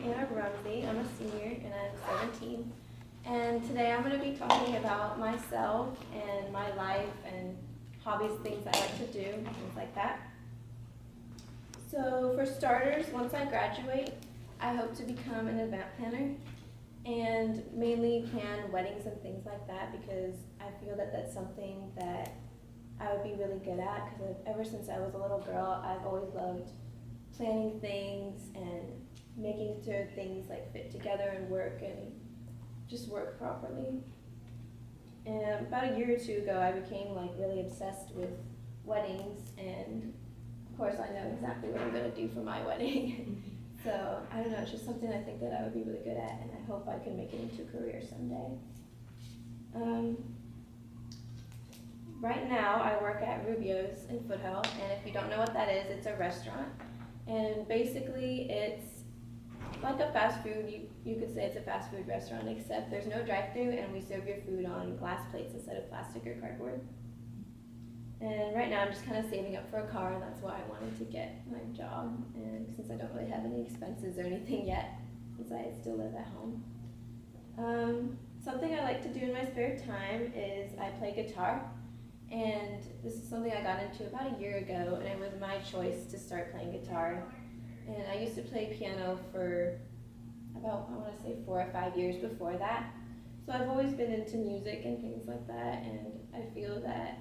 Anna Rumsey. I'm a senior and I'm 17. And today I'm going to be talking about myself and my life and hobbies, things I like to do, things like that. So for starters, once I graduate, I hope to become an event planner and mainly plan weddings and things like that because I feel that that's something that I would be really good at because ever since I was a little girl, I've always loved planning things and making sure things like fit together and work and just work properly. And about a year or two ago, I became like really obsessed with weddings, and of course I know exactly what I'm going to do for my wedding. So I don't know, it's just something I think that I would be really good at, and I hope I can make it into a career someday. Right now I work at Rubio's in Foothill, and if you don't know what that is, it's a restaurant. And basically it's like a fast food, you could say it's a fast food restaurant, except there's no drive-thru and we serve your food on glass plates instead of plastic or cardboard. And right now I'm just kind of saving up for a car, and that's why I wanted to get my job. And since I don't really have any expenses or anything yet, since I still live at home. Something I like to do in my spare time is I play guitar. And this is something I got into about a year ago, and it was my choice to start playing guitar. And I used to play piano for about, I want to say 4 or 5 years before that. So I've always been into music and things like that, and I feel that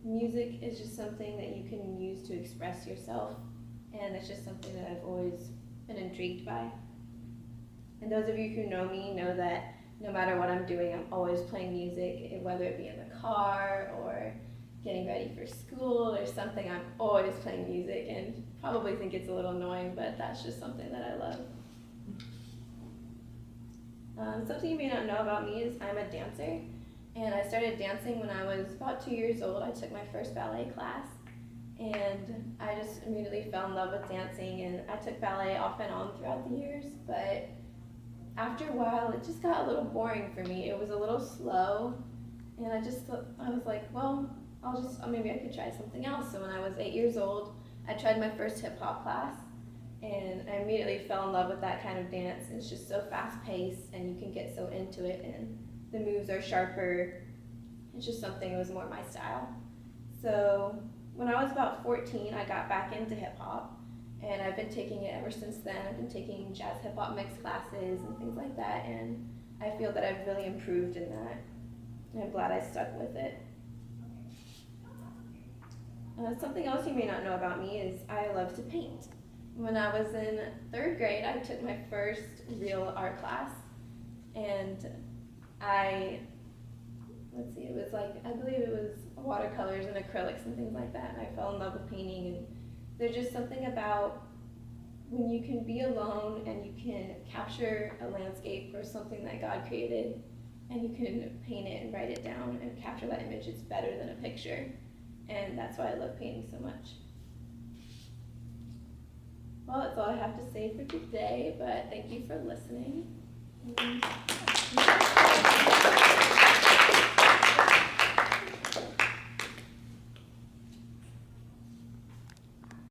music is just something that you can use to express yourself, and it's just something that I've always been intrigued by. And those of you who know me know that no matter what I'm doing, I'm always playing music, whether it be in the car or getting ready for school or something. I'm always playing music, and probably think it's a little annoying, but that's just something that I love. Something you may not know about me is I'm a dancer, and I started dancing when I was about 2 years old. I took my first ballet class, and I just immediately fell in love with dancing, and I took ballet off and on throughout the years, but after a while, it just got a little boring for me. It was a little slow, and I was like, well, maybe I could try something else. So when I was 8 years old, I tried my first hip hop class, and I immediately fell in love with that kind of dance. It's just so fast paced, and you can get so into it, and the moves are sharper. It's just something that was more my style. So when I was about 14, I got back into hip hop. And I've been taking it ever since then. I've been taking jazz hip hop mix classes and things like that, and I feel that I've really improved in that. And I'm glad I stuck with it. Something else you may not know about me is I love to paint. When I was in 3rd grade, I took my first real art class, and I believe it was watercolors and acrylics and things like that, and I fell in love with painting. And there's just something about when you can be alone and you can capture a landscape or something that God created, and you can paint it and write it down and capture that image. It's better than a picture, and that's why I love painting so much. Well, that's all I have to say for today, but thank you for listening.